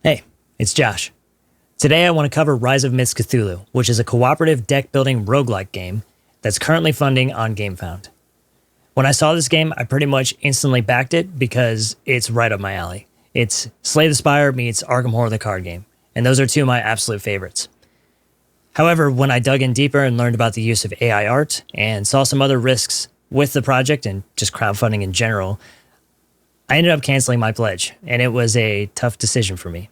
Hey, it's Josh. Today I want to cover Rise of Myths Cthulhu, which is a cooperative deck-building roguelike game that's currently funding on Gamefound. When I saw this game, I pretty much instantly backed it because it's right up my alley. It's Slay the Spire meets Arkham Horror the card game, and those are two of my absolute favorites. However, when I dug in deeper and learned about the use of AI art and saw some other risks with the project and just crowdfunding in general, I ended up canceling my pledge, and it was a tough decision for me.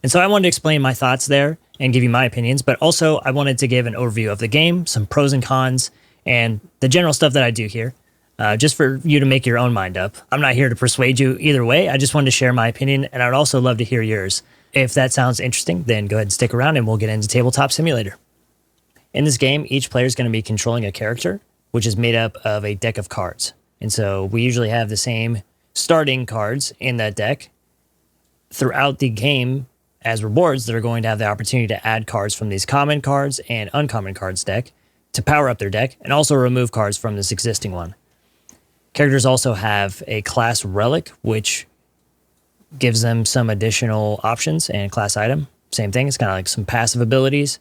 And so I wanted to explain my thoughts there and give you my opinions, but also I wanted to give an overview of the game, some pros and cons, and the general stuff that I do here, just for you to make your own mind up. I'm not here to persuade you either way. I just wanted to share my opinion, and I would also love to hear yours. If that sounds interesting, then go ahead and stick around and we'll get into Tabletop Simulator. In this game, each player is going to be controlling a character, which is made up of a deck of cards. And so we usually have the same starting cards in that deck. Throughout the game, as rewards, they're going to have the opportunity to add cards from these common cards and uncommon cards deck to power up their deck and also remove cards from this existing one. Characters also have a class relic, which gives them some additional options, and class item, same thing. It's kind of like some passive abilities.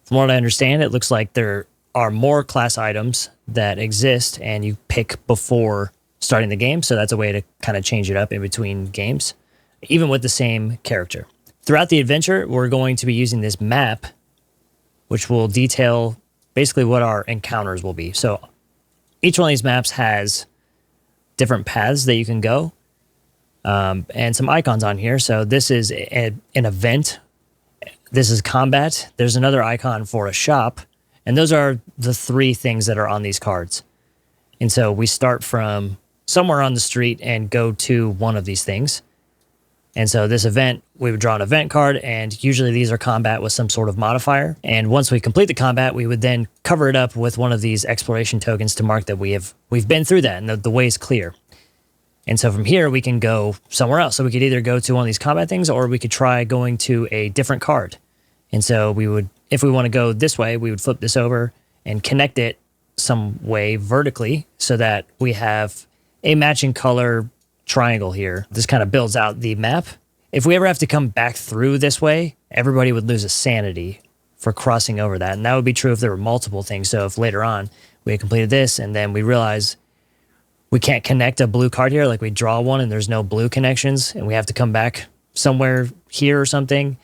From what I understand, it looks like there are more class items that exist and you pick before starting the game. So that's a way to kind of change it up in between games, even with the same character. Throughout the adventure, we're going to be using this map, which will detail basically what our encounters will be. So each one of these maps has different paths that you can go, and some icons on here. So this is an event. This is combat. There's another icon for a shop, and those are the three things that are on these cards. And so we start from somewhere on the street and go to one of these things. And so this event, we would draw an event card, and usually these are combat with some sort of modifier. And once we complete the combat, we would then cover it up with one of these exploration tokens to mark that we've been through that and the way is clear. And so from here, we can go somewhere else. So we could either go to one of these combat things, or we could try going to a different card. And so we would, if we want to go this way, we would flip this over and connect it some way vertically so that we have a matching color triangle here. This kind of builds out the map. If we ever have to come back through this way, everybody would lose a sanity for crossing over that. And that would be true if there were multiple things. So if later on we had completed this and then we realize we can't connect a blue card here, like we draw one and there's no blue connections and we have to come back somewhere here or something,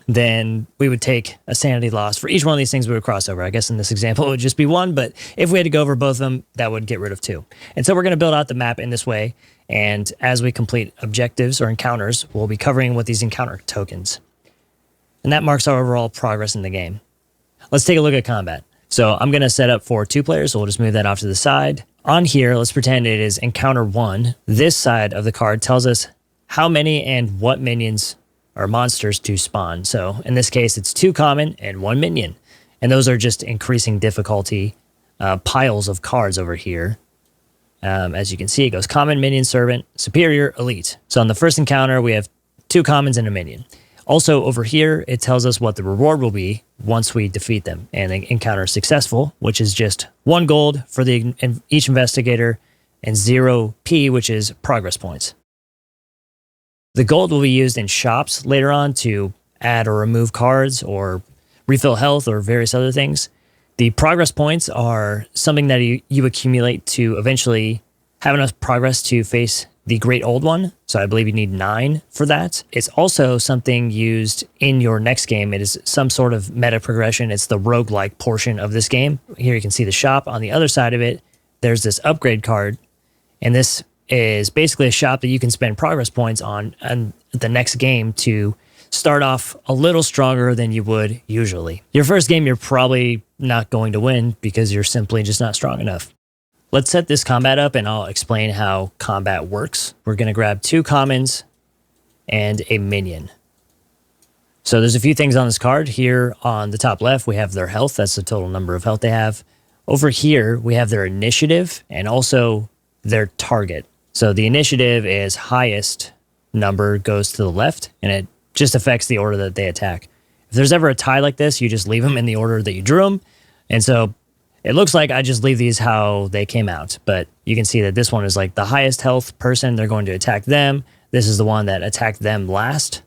then we would take a sanity loss for each one of these things we would cross over. I guess in this example, it would just be one, but if we had to go over both of them, that would get rid of two. And so we're going to build out the map in this way. And as we complete objectives or encounters, we'll be covering with these encounter tokens. And that marks our overall progress in the game. Let's take a look at combat. So I'm going to set up for 2 players, so we'll just move that off to the side. On here, let's pretend it is encounter 1. This side of the card tells us how many and what minions or monsters to spawn. So in this case, it's 2 common and 1 minion. And those are just increasing difficulty piles of cards over here. As you can see, it goes common, minion, servant, superior, elite. So on the first encounter, we have 2 commons and a minion. Also over here, it tells us what the reward will be once we defeat them and the encounter is successful, which is just 1 gold for each investigator and 0 P, which is progress points. The gold will be used in shops later on to add or remove cards or refill health or various other things. The progress points are something that you accumulate to eventually have enough progress to face the Great Old One. So I believe you need 9 for that. It's also something used in your next game. It is some sort of meta progression. It's the roguelike portion of this game. Here you can see the shop. On the other side of it, there's this upgrade card, and this is basically a shop that you can spend progress points on the next game to start off a little stronger than you would usually. Your first game, you're probably not going to win because you're simply just not strong enough. Let's set this combat up and I'll explain how combat works. We're going to grab 2 commons and a minion. So there's a few things on this card. Here on the top left, we have their health. That's the total number of health they have. Over here, we have their initiative and also their target. So the initiative is highest number goes to the left, and it just affects the order that they attack. If there's ever a tie like this, you just leave them in the order that you drew them. And so it looks like I just leave these how they came out, but you can see that this one is like the highest health person. They're going to attack them. This is the one that attacked them last.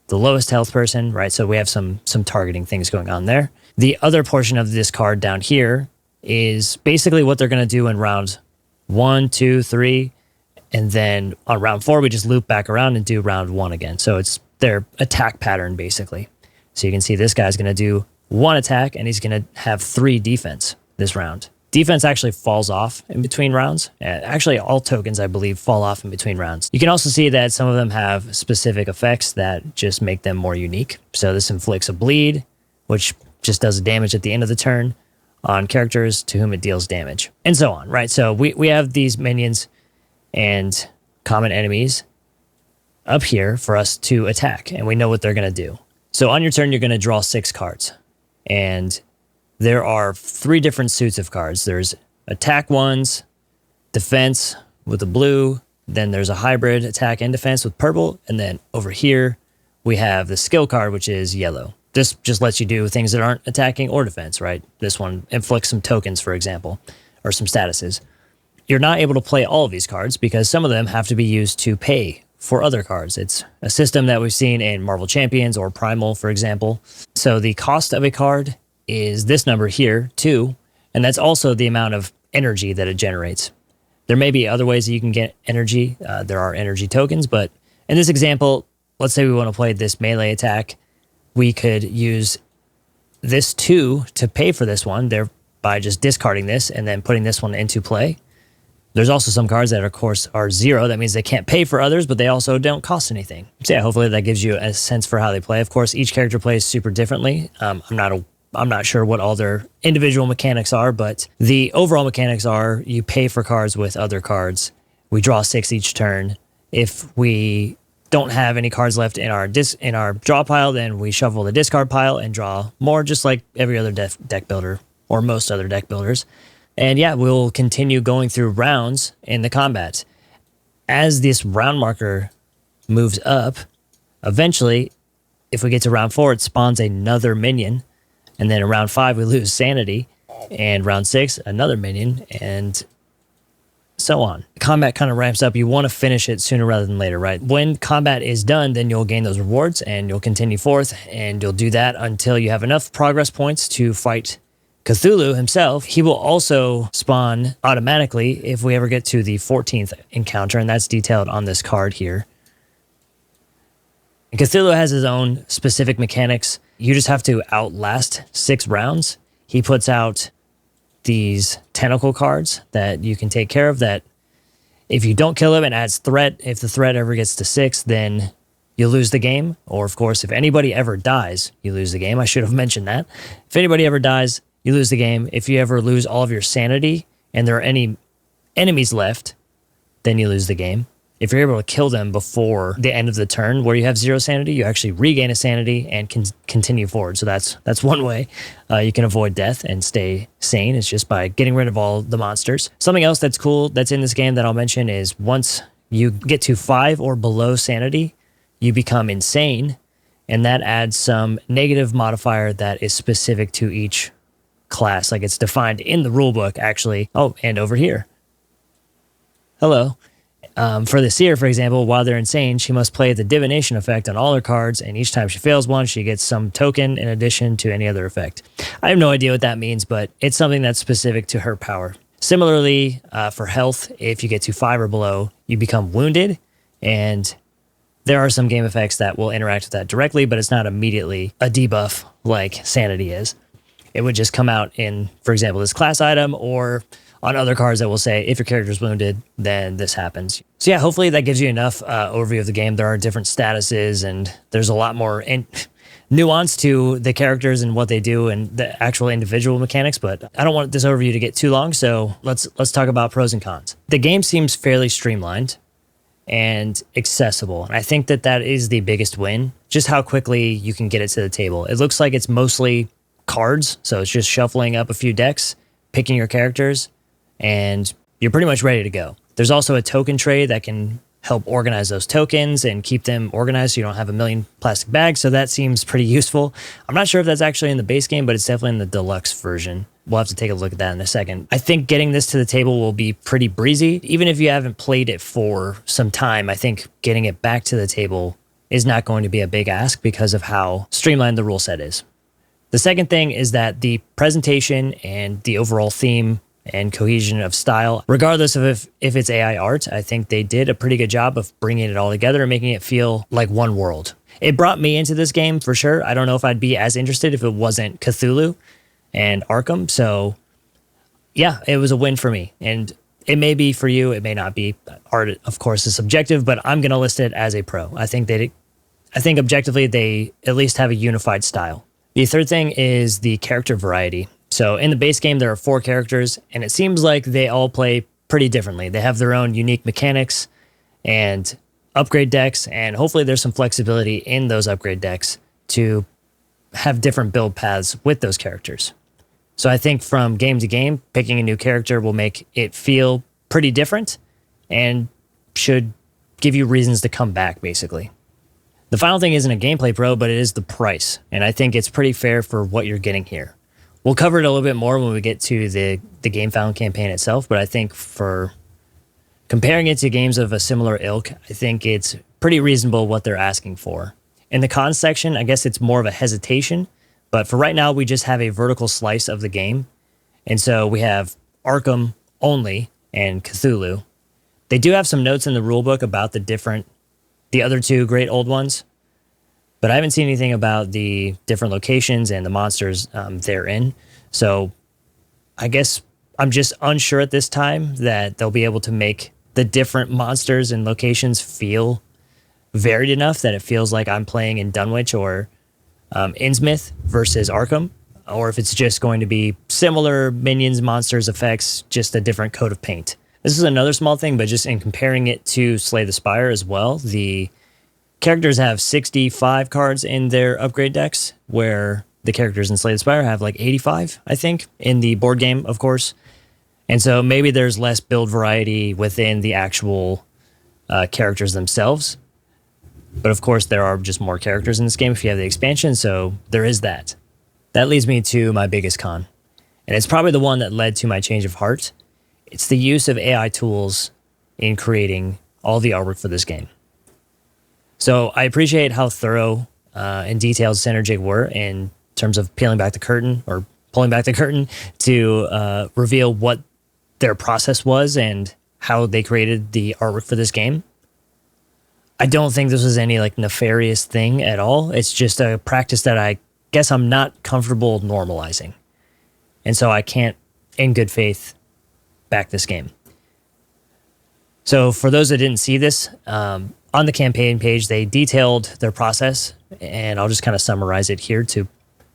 The lowest health person, right? So we have some targeting things going on there. The other portion of this card down here is basically what they're going to do in rounds 1, 2, 3, and then on round 4 we just loop back around and do round 1 again. So it's their attack pattern basically. So you can see this guy's going to do 1 attack and he's going to have 3 defense this round. Defense actually falls off in between rounds. Actually, all tokens, I believe, fall off in between rounds. You can also see that some of them have specific effects that just make them more unique. So this inflicts a bleed, which just does damage at the end of the turn on characters to whom it deals damage, and so on, right? So we have these minions and common enemies up here for us to attack, and we know what they're going to do. So on your turn, you're going to draw 6 cards, and there are 3 different suits of cards. There's attack ones, defense with the blue, then there's a hybrid attack and defense with purple, and then over here we have the skill card, which is yellow. This just lets you do things that aren't attacking or defense, right? This one inflicts some tokens, for example, or some statuses. You're not able to play all of these cards because some of them have to be used to pay for other cards. It's a system that we've seen in Marvel Champions or Primal, for example. So the cost of a card is this number here, 2, and that's also the amount of energy that it generates. There may be other ways that you can get energy. There are energy tokens, but in this example, let's say we want to play this melee attack. We could use this 2 to pay for this one, thereby just discarding this and then putting this one into play. There's also some cards that, of course, are 0. That means they can't pay for others, but they also don't cost anything. So yeah, hopefully that gives you a sense for how they play. Of course, each character plays super differently. I'm not sure what all their individual mechanics are, but the overall mechanics are you pay for cards with other cards. We draw 6 each turn. If we don't have any cards left in our draw pile, then we shuffle the discard pile and draw more, just like every other deck builder or most other deck builders. And yeah, we'll continue going through rounds in the combat. As this round marker moves up, eventually, if we get to round 4, it spawns another minion. And then in round 5, we lose sanity. And round 6, another minion, and so on. Combat kind of ramps up. You want to finish it sooner rather than later, right? When combat is done, then you'll gain those rewards, and you'll continue forth, and you'll do that until you have enough progress points to fight Cthulhu himself. He will also spawn automatically if we ever get to the 14th encounter, and that's detailed on this card here. And Cthulhu has his own specific mechanics. You just have to outlast 6 rounds. He puts out these tentacle cards that you can take care of, that if you don't kill him, it adds threat. If the threat ever gets to 6, then you lose the game. Or of course, if anybody ever dies, you lose the game. I should have mentioned that. If anybody ever dies, you lose the game. If you ever lose all of your sanity and there are any enemies left, then you lose the game. If you're able to kill them before the end of the turn where you have 0 sanity, you actually regain a sanity and can continue forward. So that's one way you can avoid death and stay sane. It's just by getting rid of all the monsters. Something else that's cool that's in this game that I'll mention is once you get to 5 or below sanity, you become insane, and that adds some negative modifier that is specific to each class. Like it's defined in the rulebook, actually. Oh, and over here. Hello. For the seer, for example, while they're insane, she must play the divination effect on all her cards, and each time she fails one, she gets some token in addition to any other effect. I have no idea what that means, but it's something that's specific to her power. Similarly, for health, if you get to 5 or below, you become wounded, and there are some game effects that will interact with that directly, but it's not immediately a debuff like sanity is. It would just come out in, for example, this class item, or on other cards that will say, if your character is wounded, then this happens. So yeah, hopefully that gives you enough overview of the game. There are different statuses, and there's a lot more nuance to the characters and what they do and the actual individual mechanics, but I don't want this overview to get too long, so let's talk about pros and cons. The game seems fairly streamlined and accessible, and I think that is the biggest win, just how quickly you can get it to the table. It looks like it's mostly cards, so it's just shuffling up a few decks, picking your characters, and you're pretty much ready to go. There's also a token tray that can help organize those tokens and keep them organized so you don't have a million plastic bags, so that seems pretty useful. I'm not sure if that's actually in the base game, but it's definitely in the deluxe version. we'll have to take a look at that in a second. I think getting this to the table will be pretty breezy. Even if you haven't played it for some time, I think getting it back to the table is not going to be a big ask because of how streamlined the rule set is. The second thing is that the presentation and the overall theme and cohesion of style, regardless of if it's AI art, I think they did a pretty good job of bringing it all together and making it feel like one world. It brought me into this game for sure. I don't know if I'd be as interested if it wasn't Cthulhu and Arkham. So yeah, it was a win for me. And it may be for you, it may not be. Art, of course, is subjective, but I'm going to list it as a pro. I think objectively they at least have a unified style. The third thing is the character variety. So in the base game, there are 4 characters, and it seems like they all play pretty differently. They have their own unique mechanics and upgrade decks, and hopefully there's some flexibility in those upgrade decks to have different build paths with those characters. So I think from game to game, picking a new character will make it feel pretty different and should give you reasons to come back, basically. The final thing isn't a gameplay pro, but it is the price, and I think it's pretty fair for what you're getting here. We'll cover it a little bit more when we get to the Gamefound campaign itself, but I think for comparing it to games of a similar ilk, I think it's pretty reasonable what they're asking for. In the cons section, I guess it's more of a hesitation, but for right now, we just have a vertical slice of the game. And so we have Arkham only and Cthulhu. They do have some notes in the rulebook about the other 2 great old ones, but I haven't seen anything about the different locations and the monsters therein. So I guess I'm just unsure at this time that they'll be able to make the different monsters and locations feel varied enough that it feels like I'm playing in Dunwich or Innsmouth versus Arkham, or if it's just going to be similar minions, monsters, effects, just a different coat of paint. This is another small thing, but just in comparing it to Slay the Spire as well, the characters have 65 cards in their upgrade decks, where the characters in Slay the Spire have like 85, I think, in the board game, of course. And so maybe there's less build variety within the actual characters themselves. But of course, there are just more characters in this game if you have the expansion, so there is that. That leads me to my biggest con. And it's probably the one that led to my change of heart. It's the use of AI tools in creating all the artwork for this game. So I appreciate how thorough and detailed Synergic were in terms of peeling back the curtain or pulling back the curtain to reveal what their process was and how they created the artwork for this game. I don't think this was any like nefarious thing at all. It's just a practice that I guess I'm not comfortable normalizing. And so I can't, in good faith, back this game. So for those that didn't see this, on the campaign page, they detailed their process, and I'll just kind of summarize it here to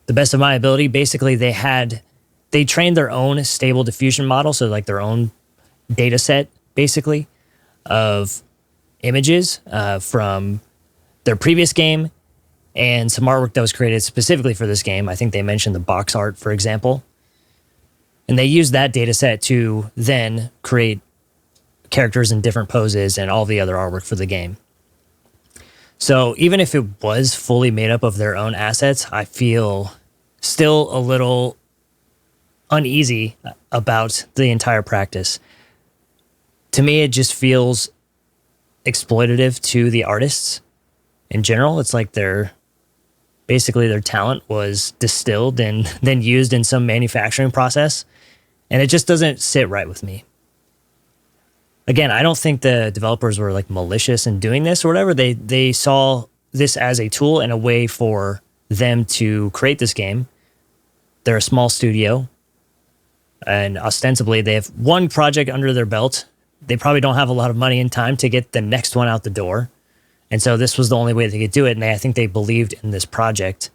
the best of my ability. Basically, they trained their own stable diffusion model, so like their own data set, basically, of images from their previous game and some artwork that was created specifically for this game. I think they mentioned the box art, for example. And they used that data set to then create characters in different poses and all the other artwork for the game. So even if it was fully made up of their own assets, I feel still a little uneasy about the entire practice. To me, it just feels exploitative to the artists in general. It's like basically their talent was distilled and then used in some manufacturing process, and it just doesn't sit right with me. Again, I don't think the developers were like malicious in doing this or whatever. They saw this as a tool and a way for them to create this game. They're a small studio, and ostensibly they have one project under their belt. They probably don't have a lot of money and time to get the next one out the door. And so this was the only way they could do it. And I think they believed in this project,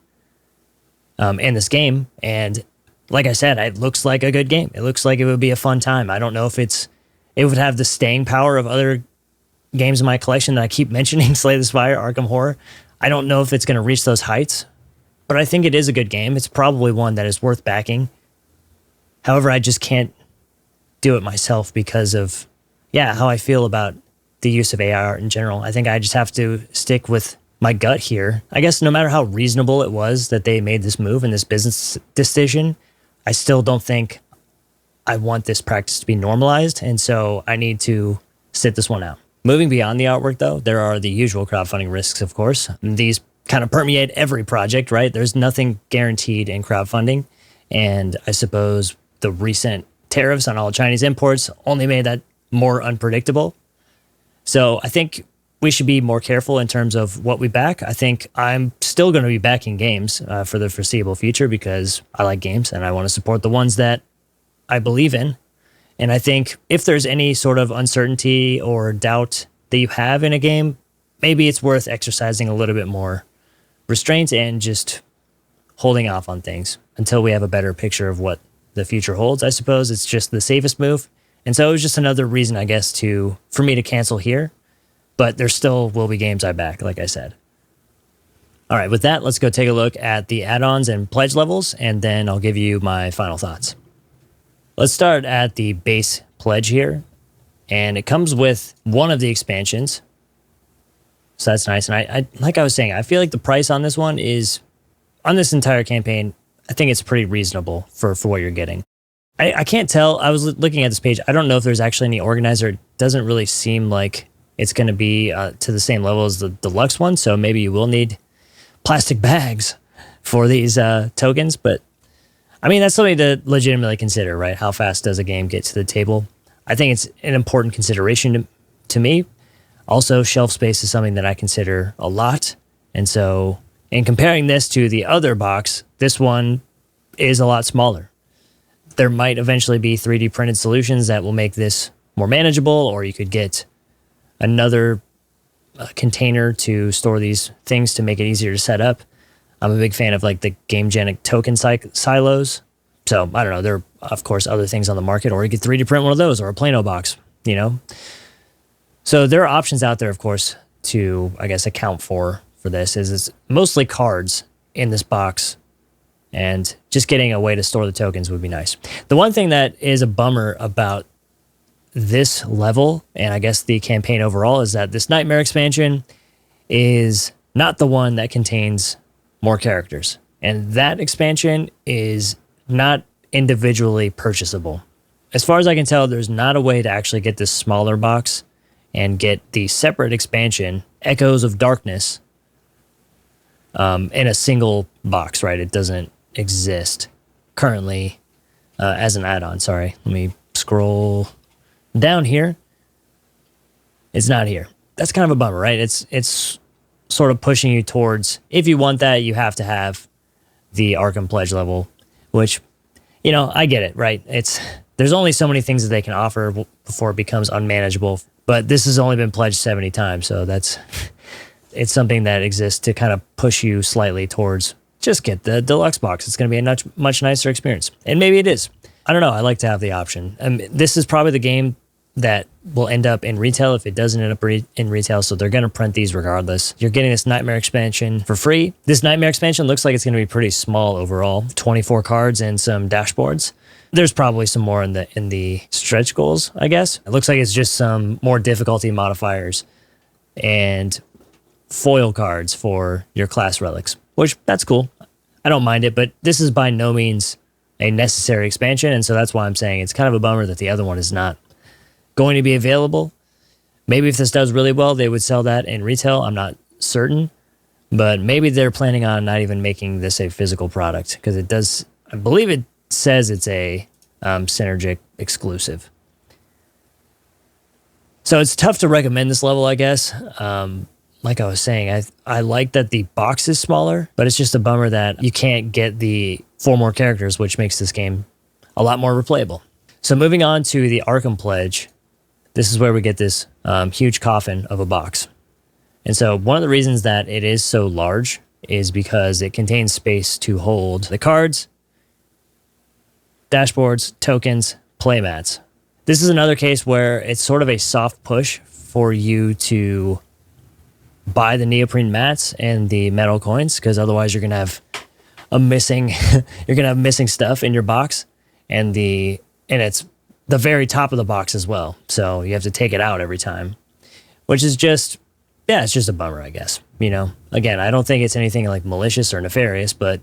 in this game. And like I said, it looks like a good game. It looks like it would be a fun time. I don't know if it would have the staying power of other games in my collection that I keep mentioning, Slay the Spire, Arkham Horror. I don't know if it's going to reach those heights, but I think it is a good game. It's probably one that is worth backing. However, I just can't do it myself because of, how I feel about the use of AI art in general. I think I just have to stick with my gut here. I guess no matter how reasonable it was that they made this move and this business decision, I still don't think I want this practice to be normalized, and so I need to sit this one out. Moving beyond the artwork, though, there are the usual crowdfunding risks, of course. These kind of permeate every project, right? There's nothing guaranteed in crowdfunding, and I suppose the recent tariffs on all Chinese imports only made that more unpredictable. So I think we should be more careful in terms of what we back. I think I'm still going to be backing games for the foreseeable future because I like games and I want to support the ones that I believe in. And I think if there's any sort of uncertainty or doubt that you have in a game, maybe it's worth exercising a little bit more restraint and just holding off on things until we have a better picture of what the future holds. I suppose it's just the safest move. And so it was just another reason, I guess, for me to cancel here. But there still will be games I back, like I said. All right, with that, let's go take a look at the add-ons and pledge levels, and then I'll give you my final thoughts. Let's start at the base pledge here. And it comes with one of the expansions. So that's nice. And I like I was saying, I feel like the price on this one is, on this entire campaign, I think it's pretty reasonable for what you're getting. I can't tell. I was looking at this page. I don't know if there's actually any organizer. It doesn't really seem like it's going to be to the same level as the deluxe one. So maybe you will need plastic bags for these tokens. But I mean, that's something to legitimately consider, right? How fast does a game get to the table? I think it's an important consideration to me. Also, shelf space is something that I consider a lot. And so in comparing this to the other box, this one is a lot smaller. There might eventually be 3D printed solutions that will make this more manageable, or you could get another container to store these things to make it easier to set up. I'm a big fan of like the GameGenic token silos. So I don't know, there are of course other things on the market, or you could 3D print one of those or a Plano box, you know? So there are options out there, of course, to, I guess, account for this. It's mostly cards in this box, and just getting a way to store the tokens would be nice. The one thing that is a bummer about this level, and I guess the campaign overall, is that this Nightmare expansion is not the one that contains more characters. And that expansion is not individually purchasable. As far as I can tell, there's not a way to actually get this smaller box and get the separate expansion, Echoes of Darkness, in a single box, right? It doesn't exist currently as an add-on. Sorry, let me scroll down here. It's not here. That's kind of a bummer, right? It's sort of pushing you towards, if you want that, you have to have the Arkham Pledge level, which, you know, I get it, right? There's only so many things that they can offer before it becomes unmanageable, but this has only been pledged 70 times, so it's something that exists to kind of push you slightly towards just get the deluxe box. It's going to be a much nicer experience. And maybe it is. I don't know. I like to have the option. This is probably the game that will end up in retail if it doesn't end up in retail. So they're going to print these regardless. You're getting this Nightmare expansion for free. This Nightmare expansion looks like it's going to be pretty small overall. 24 cards and some dashboards. There's probably some more in the stretch goals, I guess. It looks like it's just some more difficulty modifiers and foil cards for your class relics, which that's cool. I don't mind it, but this is by no means a necessary expansion, and so that's why I'm saying it's kind of a bummer that the other one is not going to be available. Maybe if this does really well, they would sell that in retail. I'm not certain, but maybe they're planning on not even making this a physical product, because it does, I believe it says it's a Synergic exclusive. So it's tough to recommend this level, I guess. Like I was saying, I like that the box is smaller, but it's just a bummer that you can't get the 4 more characters, which makes this game a lot more replayable. So moving on to the Arkham Pledge, this is where we get this huge coffin of a box. And so one of the reasons that it is so large is because it contains space to hold the cards, dashboards, tokens, playmats. This is another case where it's sort of a soft push for you to buy the neoprene mats and the metal coins, because otherwise you're gonna have missing stuff in your box, and it's the very top of the box as well. So you have to take it out every time, which is just, yeah, it's just a bummer, I guess. You know, again, I don't think it's anything like malicious or nefarious, but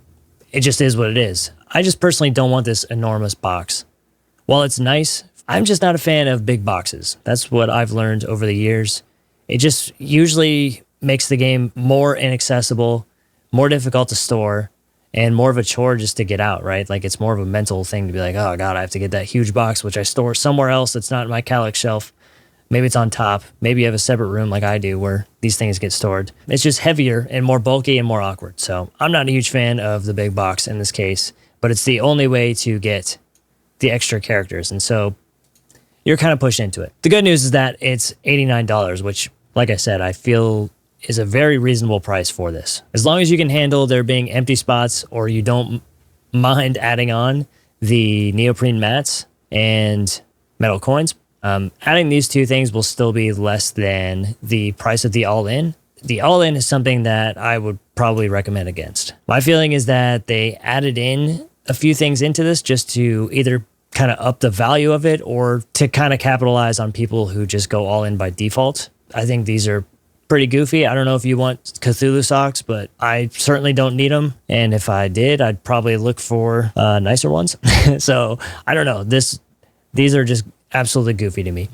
it just is what it is. I just personally don't want this enormous box. While it's nice, I'm just not a fan of big boxes. That's what I've learned over the years. It just usually makes the game more inaccessible, more difficult to store, and more of a chore just to get out, right? Like it's more of a mental thing to be like, oh God, I have to get that huge box, which I store somewhere else that's not in my Calyx shelf. Maybe it's on top. Maybe you have a separate room like I do where these things get stored. It's just heavier and more bulky and more awkward. So I'm not a huge fan of the big box in this case, but it's the only way to get the extra characters. And so you're kind of pushed into it. The good news is that it's $89, which, like I said, I feel is a very reasonable price for this. As long as you can handle there being empty spots or you don't mind adding on the neoprene mats and metal coins, adding these two things will still be less than the price of the all-in. The all-in is something that I would probably recommend against. My feeling is that they added in a few things into this just to either kind of up the value of it or to kind of capitalize on people who just go all in by default. I think these are pretty goofy. I don't know if you want Cthulhu socks, but I certainly don't need them. And if I did, I'd probably look for nicer ones. So I don't know. These are just absolutely goofy to me.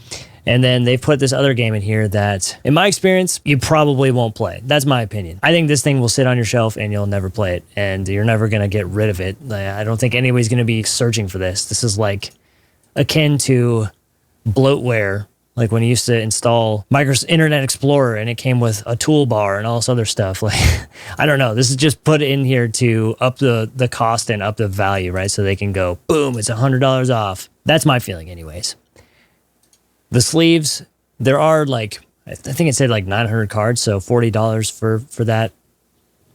And then they put this other game in here that, in my experience, you probably won't play. That's my opinion. I think this thing will sit on your shelf and you'll never play it. And you're never going to get rid of it. I don't think anybody's going to be searching for this. This is like akin to bloatware. Like when you used to install Microsoft Internet Explorer and it came with a toolbar and all this other stuff. Like, I don't know. This is just put in here to up the cost and up the value, right? So they can go, boom, it's $100 off. That's my feeling anyways. The sleeves, there are like, I think it said like 900 cards. So $40 for that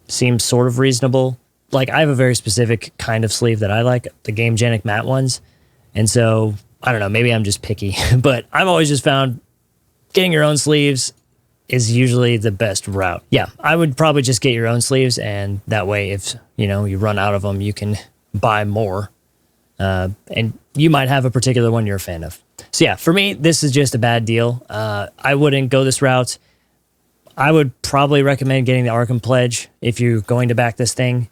seems sort of reasonable. Like I have a very specific kind of sleeve that I like, the Gamegenic matte ones. And so I don't know, maybe I'm just picky, but I've always just found getting your own sleeves is usually the best route. Yeah, I would probably just get your own sleeves, and that way if, you run out of them, you can buy more. And you might have a particular one you're a fan of. So yeah, for me, this is just a bad deal. I wouldn't go this route. I would probably recommend getting the Arkham Pledge if you're going to back this thing,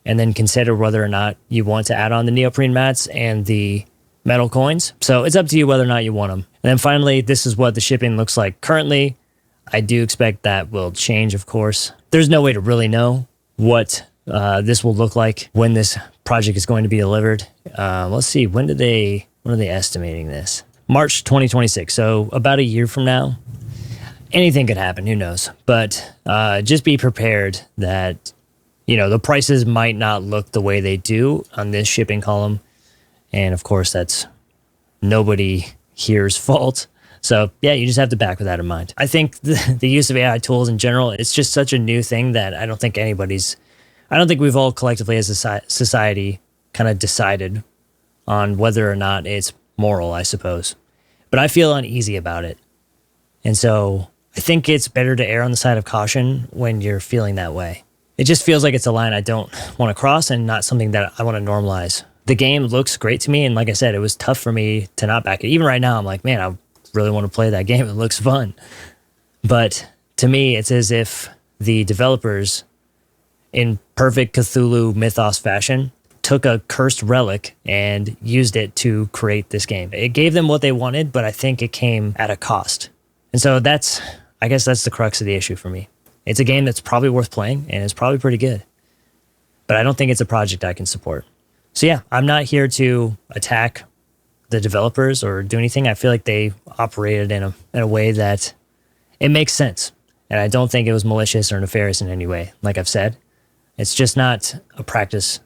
and then consider whether or not you want to add on the neoprene mats and the metal coins. So it's up to you whether or not you want them. And then finally, this is what the shipping looks like currently. I do expect that will change, of course. There's no way to really know what this will look like when this project is going to be delivered. Let's see, when are they estimating this? March 2026, so about a year from now. Anything could happen, who knows? But just be prepared that, the prices might not look the way they do on this shipping column. And of course, that's nobody here's fault. So yeah, you just have to back with that in mind. I think the use of AI tools in general, it's just such a new thing that I don't think we've all collectively as a society kind of decided on whether or not it's moral, I suppose. But I feel uneasy about it. And so I think it's better to err on the side of caution when you're feeling that way. It just feels like it's a line I don't want to cross and not something that I want to normalize. The game looks great to me, and like I said, it was tough for me to not back it. Even right now, I'm like, man, I really want to play that game. It looks fun. But to me, it's as if the developers, in perfect Cthulhu mythos fashion, took a cursed relic and used it to create this game. It gave them what they wanted, but I think it came at a cost. And so I guess that's the crux of the issue for me. It's a game that's probably worth playing, and it's probably pretty good. But I don't think it's a project I can support. So yeah, I'm not here to attack the developers or do anything. I feel like they operated in a way that it makes sense. And I don't think it was malicious or nefarious in any way. Like I've said, it's just not a practice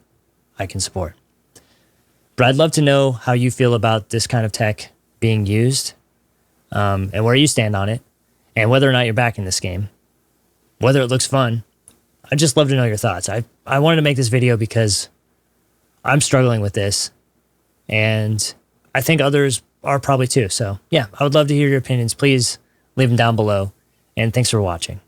I can support. But I'd love to know how you feel about this kind of tech being used, and where you stand on it, and whether or not you're backing this game, whether it looks fun. I'd just love to know your thoughts. I wanted to make this video because I'm struggling with this, and I think others are probably too. So yeah, I would love to hear your opinions. Please leave them down below, and thanks for watching.